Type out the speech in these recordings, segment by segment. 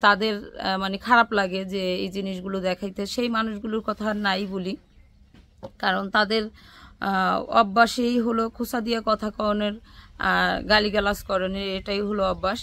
তাদের মানে খারাপ লাগে যে এই জিনিসগুলো দেখাইতে। সেই মানুষগুলোর কথা আর নাই বলি, কারণ তাদের অভ্যাসেই হলো খোঁচা দিয়ে কথা কওনের, গালিগালাজ করণের, এটাই হলো অভ্যাস।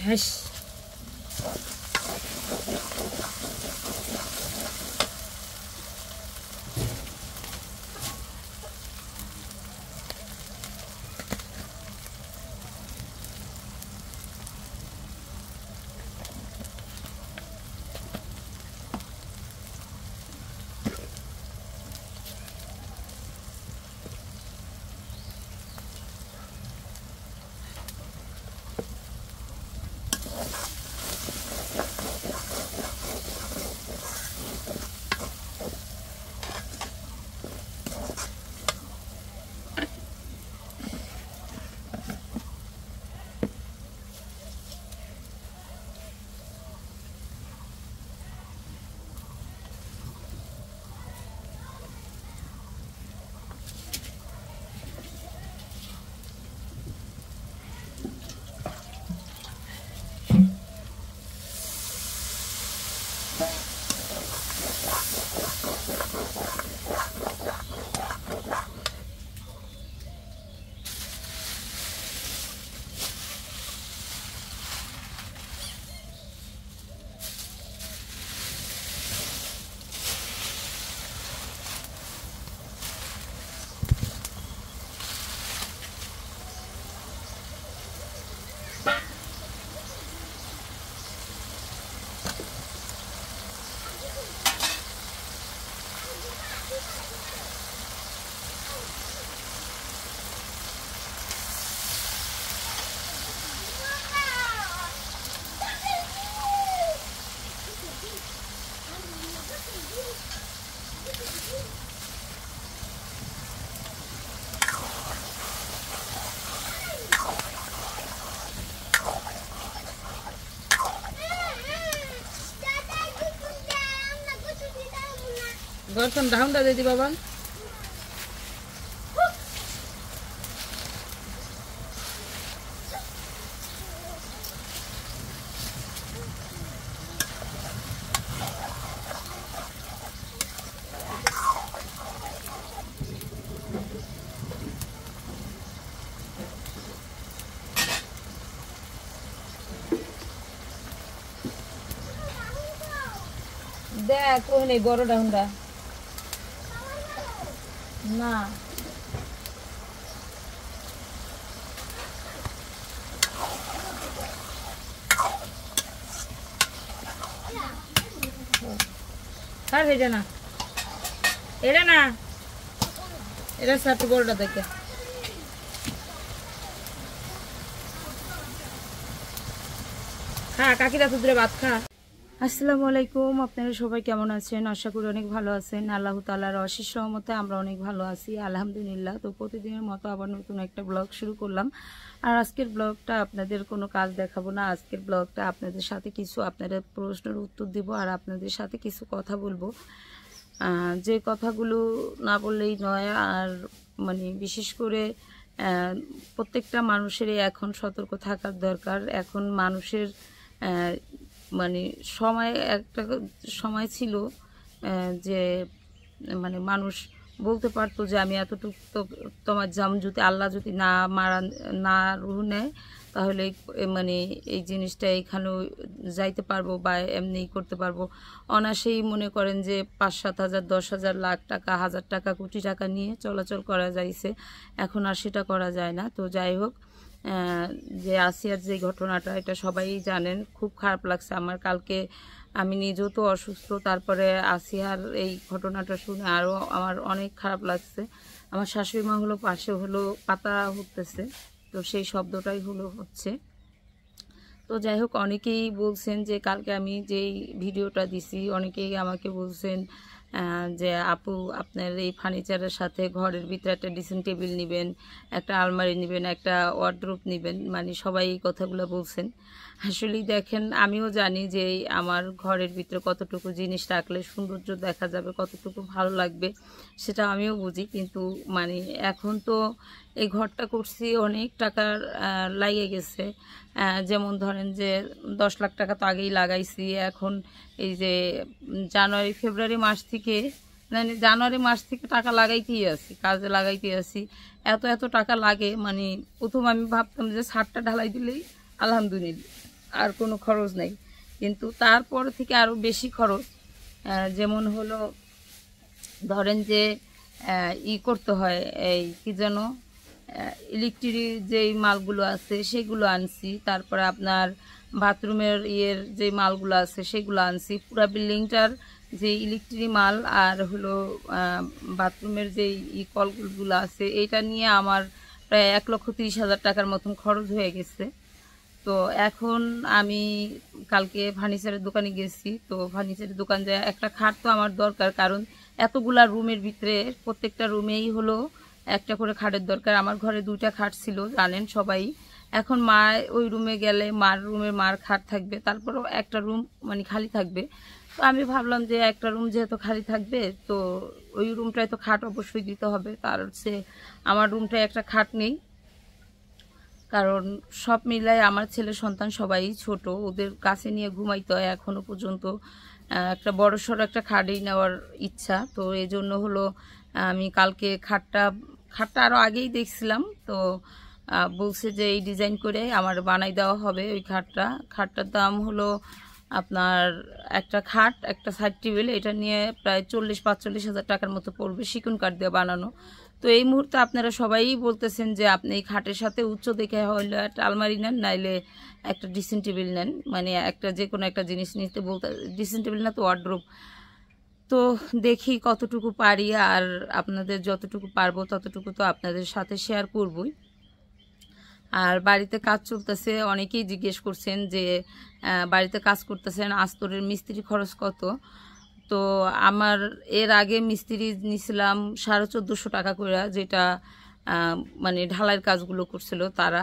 হ্যাঁ, গরম ঢাউনটা দিদি বাবা। দেখ ওখানে বড়টা হুন্ডা না আর এটা না এটা না এটা সাথে বড়টা দেখে খা কাকিরা তোদের ভাত খা। আসসালামু আলাইকুম, আপনারা সবাই কেমন আছেন? আশা করি অনেক ভালো আছেন। আল্লাহ তাআলার অশেষ রহমতে আমরা অনেক ভালো আছি আলহামদুলিল্লাহ। তো প্রতিদিনের মতো আবার নতুন একটা ব্লগ শুরু করলাম। আর আজকের ব্লগটা আপনাদের কোনো কাজ দেখাবো না, আজকের ব্লগটা আপনাদের সাথে কিছু আপনাদের প্রশ্নের উত্তর দিব আর আপনাদের সাথে কিছু কথা বলবো, যে কথাগুলো না বললেই নয়। আর মানে বিশেষ করে প্রত্যেকটা মানুষেরই এখন সতর্ক থাকার দরকার। এখন মানুষের মানে একটা সময় ছিল যে মানে মানুষ বলতে পারতো যে আমি এতটুকু তো তোমার জাম যদি আল্লাহ যদি না রুহ নেয় তাহলে মানে এই জিনিসটা এখানেও যাইতে পারবো বা এমনি করতে পারবো। অনায়াসেই মনে করেন যে 5-7 হাজার 10 হাজার লাখ টাকা 1000 টাকা কোটি টাকা নিয়ে চলাচল করা যাইছে, এখন আর সেটা করা যায় না। তো যাই হোক, যে আসিয়ার যে ঘটনাটা এটা সবাই জানেন, খুব খারাপ লাগছে আমার। কালকে আমি নিজেও তো অসুস্থ, তারপরে আসিয়ার এই ঘটনাটা শুনে আরও আমার অনেক খারাপ লাগছে। আমার শাশুড়ি মা হলো পাশে হলো পাতা হতেছে, তো সেই শব্দটাই হচ্ছে। তো যাই হোক, অনেকেই বলছেন যে কালকে আমি যেই ভিডিওটা দিছি অনেকেই আমাকে বলছেন যে আপু আপনার এই ফার্নিচারের সাথে ঘরের ভিতরে একটা ড্রেসিং টেবিল নেবেন, একটা আলমারি নেবেন, একটা ওয়ার্ডরোব নেবেন, মানে সবাই এই কথাগুলো বলছেন। আসলেই দেখেন, আমিও জানি যে আমার ঘরের ভিতরে কতটুকু জিনিস রাখলে সৌন্দর্য দেখা যাবে, কতটুকু ভালো লাগবে সেটা আমিও বুঝি। কিন্তু মানে এখন তো এই ঘরটা করছি অনেক টাকার লাগে গেছে। যেমন ধরেন যে 10 লাখ টাকা তো আগেই লাগাইছি। এখন এই যে ফেব্রুয়ারি মাস থেকে মানে জানুয়ারি মাস থেকে টাকা লাগাইতেই আছি, কাজে লাগাইতে আছি। এত টাকা লাগে, মানে প্রথম আমি ভাবতাম যে ছাদটা ঢালাই দিলেই আলহামদুলিল্লাহ আর কোনো খরচ নেই, কিন্তু তারপর থেকে আরও বেশি খরচ। যেমন হলো ধরেন যে করতে হয়, এই কি যেন ইলেকট্রিক যেই মালগুলো আছে সেগুলো আনছি, তারপরে আপনার বাথরুমের যে মালগুলো আছে সেগুলো আনছি, পুরো বিল্ডিংটার যে ইলেকট্রিক মাল আর হলো বাথরুমের যে কলগুলো আছে এটা নিয়ে আমার প্রায় 1,30,000 টাকার মতন খরচ হয়ে গেছে। তো এখন আমি কালকে ফার্নিচারের দোকানে গেছি, তো ফার্নিচারের দোকান যায় একটা খাট তো আমার দরকার, কারণ এতগুলা রুমের ভিতরে প্রত্যেকটা রুমেই হলো একটা করে খাটের দরকার। আমার ঘরে 2টা খাট ছিল জানেন সবাই। এখন মা ওই রুমে গেলে মার খাট থাকবে, তারপরেও একটা রুম মানে খালি থাকবে। তো আমি ভাবলাম যে একটা রুম যেহেতু খালি থাকবে তো ওই রুমটায় তো খাট অবশ্যই দিতে হবে, তার হচ্ছে আমার রুমটায় একটা খাট নেই। কারণ সব মিলাই আমার ছেলে সন্তান সবাই ছোট, ওদের কাছে নিয়ে ঘুমাইতে হয়। এখনো পর্যন্ত একটা বড়সড় একটা খাটই নেওয়ার ইচ্ছা। তো এই জন্য হলো আমি কালকে খাটটা আরও আগেই দেখছিলাম, তো বলছে যে এই ডিজাইন করে আমার বানাই দেওয়া হবে ওই খাটটার দাম হলো আপনার একটা খাট একটা সাইড টেবিল এটা নিয়ে প্রায় 40-45 হাজার টাকার মতো পড়বে, সেগুন কাঠ দিয়ে বানানো। তো এই মুহূর্তে আপনারা সবাই বলতেছেন যে আপনি এই খাটের সাথে উচ্চ দেখে হইলে একটা আলমারি নেন, নাইলে একটা ড্রেসিং টেবিল নেন, মানে একটা যে কোনো একটা জিনিস নিতে বলতে, ড্রেসিং টেবিল না তো ওয়ার্ডরোব। তো দেখি কতটুকু পারি, আর আপনাদের যতটুকু পারবো ততটুকু তো আপনাদের সাথে শেয়ার করবই। আর বাড়িতে কাজ চলতেছে, অনেকেই জিজ্ঞেস করছেন যে বাড়িতে কাজ করতেছেন আস্তরের মিস্ত্রি খরচ কত। তো আমার এর আগে মিস্ত্রি নিছিলাম 1450 টাকা করে, যেটা মানে ঢালাইয়ের কাজগুলো করছিল তারা,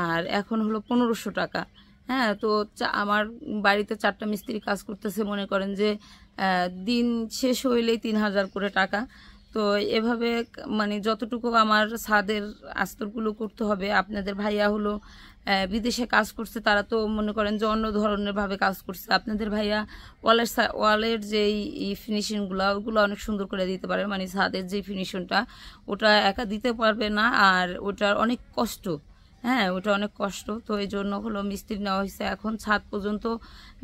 আর এখন হলো 1500 টাকা। হ্যাঁ, তো আমার বাড়িতে 4টা মিস্ত্রি কাজ করতেছে, মনে করেন যে দিন শেষ হইলেই 3000 করে টাকা। তো এভাবে মানে যতটুকু আমার ছাদের আস্তরগুলো করতে হবে। আপনাদের ভাইয়া হলো বিদেশে কাজ করছে, তারা তো মনে করেন যে অন্য ধরনের ভাবে কাজ করছে। আপনাদের ভাইয়া ওয়ালের যেই ফিনিশিংগুলো ওগুলো অনেক সুন্দর করে দিতে পারে, মানে ছাদের যে ফিনিশিংটা ওটা একা দিতে পারবে না, আর ওটার অনেক কষ্ট। হ্যাঁ, ওটা অনেক কষ্ট। তো এই জন্য হলো মিস্ত্রি নেওয়া হয়েছে। এখন ছাদ পর্যন্ত,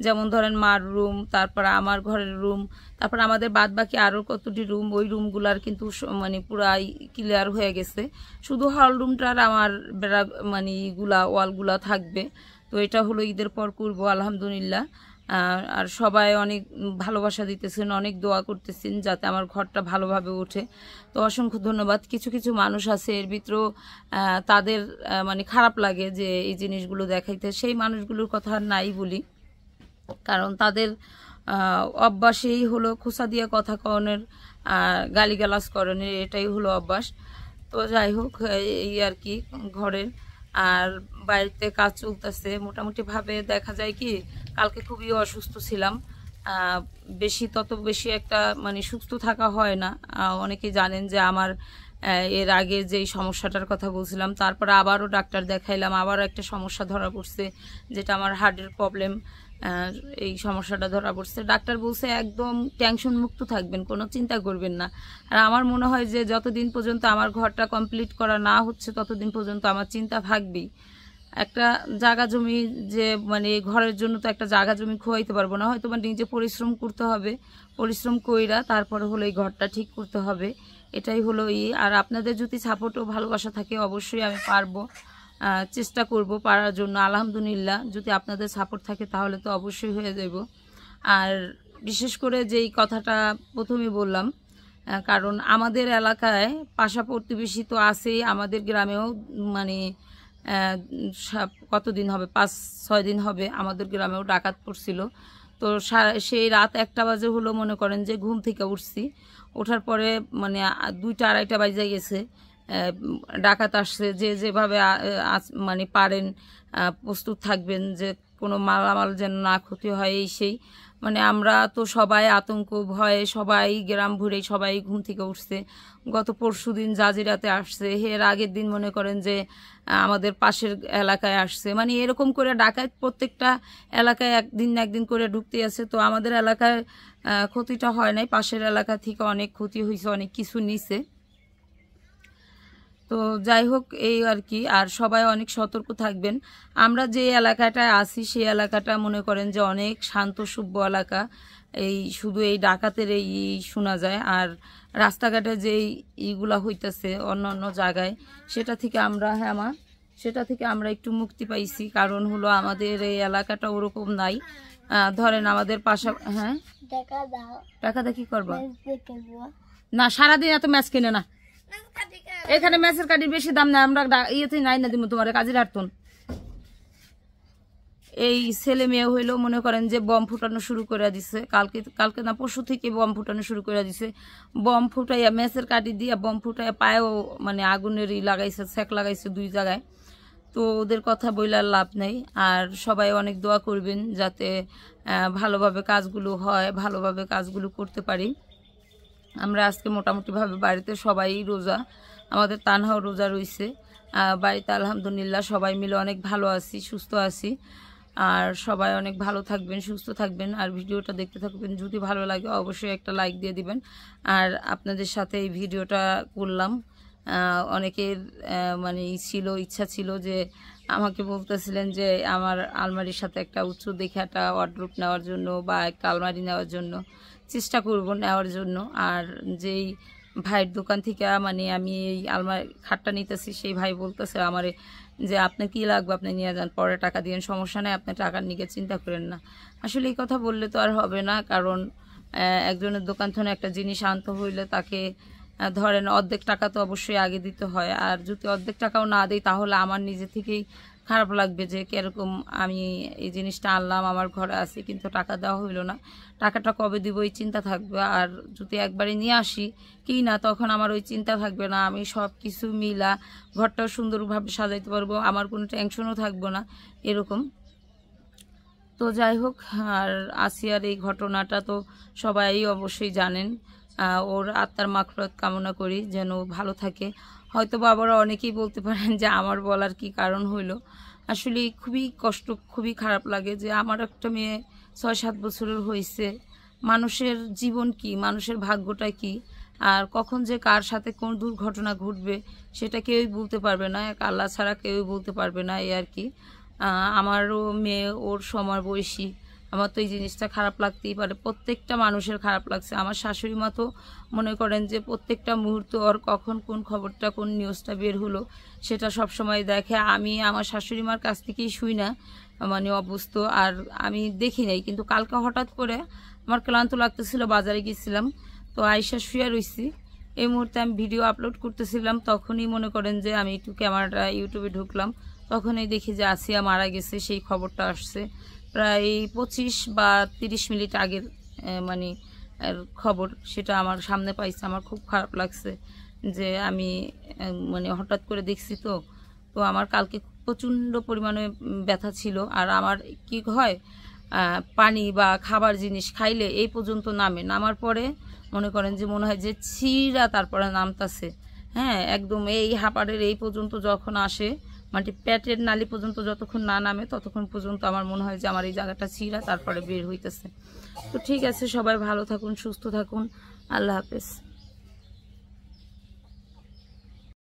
যেমন ধরেন মার রুম, তারপর আমার ঘরের রুম, তারপর আমাদের বাদ বাকি আরও কতটি রুম, ওই রুমগুলার কিন্তু মানে পুরাই ক্লিয়ার হয়ে গেছে। শুধু হল রুমটার আমার বেড়া মানে ওয়ালগুলা থাকবে। তো এটা হলো ঈদের পর করবো আলহামদুলিল্লাহ। আর সবাই অনেক ভালোবাসা দিতেছেন, অনেক দোয়া করতেছেন যাতে আমার ঘরটা ভালোভাবে ওঠে। তো অসংখ্য ধন্যবাদ। কিছু কিছু মানুষ আছে এর ভিতরেও তাদের মানে খারাপ লাগে যে এই জিনিসগুলো দেখাইতে, সেই মানুষগুলোর কথা আর নাই বলি, কারণ তাদের অভ্যাসেই হলো খোঁচা দিয়ে কথা কওনের, গালিগালাজ করেনের, এটাই হলো অভ্যাস। তো যাই হোক, এই আর কি ঘরের। আর বাড়িতে কাজ চলতেছে মোটামুটিভাবে। দেখা যায় কি, কালকে খুবই অসুস্থ ছিলাম, তত বেশি একটা মানে সুস্থ থাকা হয় না। অনেকেই জানেন যে আমার এর আগে যেই সমস্যাটার কথা বলছিলাম, তারপরে আবারও ডাক্তার দেখাইলাম, আবারও একটা সমস্যা ধরা পড়ছে, যেটা আমার হার্টের প্রবলেম। এই সমস্যাটা ধরা পড়ছে। ডাক্তার বলছে একদম টেনশন মুক্ত থাকবেন, কোনো চিন্তা করবেন না। আর আমার মনে হয় যে যতদিন পর্যন্ত আমার ঘরটা কমপ্লিট করা না হচ্ছে ততদিন পর্যন্ত আমার চিন্তা থাকবেই। একটা জায়গা জমি যে মানে ঘরের জন্য তো একটা জায়গা জমি খোয়াইতে পারবো না, হয়তো নিজে পরিশ্রম করতে হবে, পরিশ্রম কইরা তারপরে হলো এই ঘরটা ঠিক করতে হবে। এটাই হলো আর আপনাদের যদি সাপোর্ট ও ভালোবাসা থাকে অবশ্যই আমি পারবো, চেষ্টা করব পারার জন্য। আলহামদুলিল্লাহ, যদি আপনাদের সাপোর্ট থাকে তাহলে তো অবশ্যই হয়ে যাব। আর বিশেষ করে যেই কথাটা প্রথমে বললাম, কারণ আমাদের এলাকায় পাশা প্রতিবেশী তো আছেই, আমাদের গ্রামেও মানে কতদিন হবে, 5-6 দিন হবে আমাদের গ্রামেও ডাকাত পড়ছিল। তো সেই রাত 1টা বাজে হলো, মনে করেন যে ঘুম থেকে উঠছি, ওঠার পরে মানে 2টা-2:30 বাজে গেছে। ডাকাত আসছে, যে যেভাবে মানে পারেন প্রস্তুত থাকবেন যে কোনো মালামাল যেন না ক্ষতি হয়, এই সেই মানে আমরা তো সবাই আতঙ্ক ভয়ে সবাই গ্রাম ভরে সবাই ঘুম থেকে উঠছে। গত পরশুদিন জাজিরাতে আসছে, এর আগের দিন মনে করেন যে আমাদের পাশের এলাকায় আসছে, মানে এরকম করে ডাকাত প্রত্যেকটা এলাকায় একদিন না একদিন করে ঢুকতে আছে। তো আমাদের এলাকায় ক্ষতিটা হয় নাই, পাশের এলাকা থেকে অনেক ক্ষতি হয়েছে, অনেক কিছু নিছে। তো যাই হোক, এই আর কি। আর সবাই অনেক সতর্ক থাকবেন। আমরা যে এলাকাটায় আছি সেই এলাকাটা মনে করেন যে অনেক শান্ত সভ্য এলাকা। এই শুধু এই ডাকাতের এই শোনা যায়। আর রাস্তাঘাটে যেই ইগুলা হইতেছে অন্য অন্য জায়গায়, সেটা থেকে আমরা সেটা থেকে আমরা একটু মুক্তি পাইছি। কারণ হলো আমাদের এই এলাকাটা ওরকম নাই। ধরেন আমাদের পাশা টাকা দা কি করবা না, সারাদিন এত ম্যাচ কিনে না, এখানে ম্যাচের কার্ডের বেশি দাম না, আমরা ইয়েতে নাই না দিব তোমার কাজের হারতন। এই ছেলে মেয়ে হইলেও মনে করেন যে বম ফুটানো শুরু করে দিছে, কালকে না পরশু থেকে বম ফুটানো শুরু করে দিছে। বম ফুটাইয়া ম্যাচের কাটি দিয়া বম ফুটাইয়া পায়েও মানে আগুনের লাগাইছে, সেক লাগাইছে 2 জায়গায়। তো ওদের কথা বইলার লাভ নেই। আর সবাই অনেক দোয়া করবেন যাতে ভালোভাবে কাজগুলো হয়, ভালোভাবে কাজগুলো করতে পারি। আমরা আজকে মোটামুটিভাবে বাড়িতে সবাই রোজা, আমাদের তানহাও রোজা রয়েছে। বাড়িতে আলহামদুলিল্লাহ সবাই মিলে অনেক ভালো আছি, সুস্থ আছি। আর সবাই অনেক ভালো থাকবেন, সুস্থ থাকবেন। আর ভিডিওটা দেখতে থাকবেন, যদি ভালো লাগে অবশ্যই একটা লাইক দিয়ে দিবেন। আর আপনাদের সাথে এই ভিডিওটা করলাম, অনেকের মানে ইচ্ছা ছিল যে আমাকে বলতেছিলেন যে আমার আলমারির সাথে একটা উঁচু দেখে একটা ওয়ার্ডরোব নেওয়ার জন্য বা একটা আলমারি নেওয়ার জন্য চেষ্টা করব নেওয়ার জন্য। আর যেই ভাইয়ের দোকান থেকে মানে আমি এই আলমারি খাটটা নিতেছি, সেই ভাই বলতেছে আমারে যে আপনার কি লাগবে আপনি নিয়ে যান, পরে টাকা দিয়েন, সমস্যা নেই, আপনার টাকার নিকে চিন্তা করেন না। আসলে এই কথা বললে তো আর হবে না, কারণ একজনের দোকান থেকে একটা জিনিস আনতে হইলে তাকে ধরেন অর্ধেক টাকা তো অবশ্যই আগে দিতে হয়। আর যদি অর্ধেক টাকাও না দিই তাহলে আমার নিজে থেকেই খারাপ লাগবে যে কিরকম আমি এই জিনিসটা আনলাম, আমার ঘরে আছে কিন্তু টাকা দেওয়া হইলো না, টাকাটা কবে দিব এই চিন্তা থাকবে। আর যদি একবারে নিয়ে আসি কি না, তখন আমার ওই চিন্তা থাকবে না, আমি সব কিছু মিলা ঘরটাও সুন্দরভাবে সাজাইতে পারবো, আমার কোনো টেনশনও থাকবো না, এরকম। তো যাই হোক, আর আসিয়ার এই ঘটনাটা তো সবাই অবশ্যই জানেন। ওর আত্মার মাগফিরাত কামনা করি, যেন ভালো থাকে। হয়তো বাবারা অনেকেই বলতে পারেন যে আমার বলার কি কারণ হইল। আসলে খুবই কষ্ট, খুবই খারাপ লাগে যে আমার একটা মেয়ে 6-7 বছরের হয়েছে। মানুষের জীবন কি, মানুষের ভাগ্যটা কি, আর কখন যে কার সাথে কোন দুর্ঘটনা ঘটবে সেটা কেউই বলতে পারবে না, এক আল্লাহ ছাড়া কেউই বলতে পারবে না, এই আর কি। আমারও মেয়ে ওর সময় বয়সী, আমার তো এই জিনিসটা খারাপ লাগতেই পারে, প্রত্যেকটা মানুষের খারাপ লাগছে। আমার শাশুড়ি মা তো মনে করেন যে প্রত্যেকটা মুহূর্তে ওর কখন কোন খবরটা কোন নিউজটা বের হলো সেটা সব সময় দেখে। আমি আমার শাশুড়ি মার কাছ থেকেই শুই না, মানে অভ্যস্ত, আর আমি দেখি নাই। কিন্তু কালকে হঠাৎ করে আমার ক্লান্ত লাগতেছিল, বাজারে গেছিলাম, তো আয়সা শুয়ে রইছি, এই মুহূর্তে আমি ভিডিও আপলোড করতেছিলাম, তখনই মনে করেন যে আমি একটু ক্যামেরাটা ইউটিউবে ঢুকলাম, তখনই দেখি যে আসিয়া মারা গেছে। সেই খবরটা আসছে প্রায় 25 বা 30 মিনিট আগের মানে খবর, সেটা আমার সামনে পাইছে। আমার খুব খারাপ লাগছে যে আমি মানে হঠাৎ করে দেখছি। তো তো আমার কালকে প্রচণ্ড পরিমাণে ব্যথা ছিল। আর আমার কি হয়, পানি বা খাবার জিনিস খাইলে এই পর্যন্ত নামার পরে মনে করেন যে মনে হয় যে ছিঁড়া তারপরে নামতাছে, হ্যাঁ, একদম এই হাঁপাড়ের এই পর্যন্ত যখন আসে, মানে পেটের নালি পর্যন্ত যতক্ষণ না নামে ততক্ষণ পর্যন্ত আমার মনে হয় যে আমার এই জায়গাটা ছিঁড়া তারপরে বের হইতেছে। তো ঠিক আছে, সবাই ভালো থাকুন, সুস্থ থাকুন, আল্লাহ হাফেজ।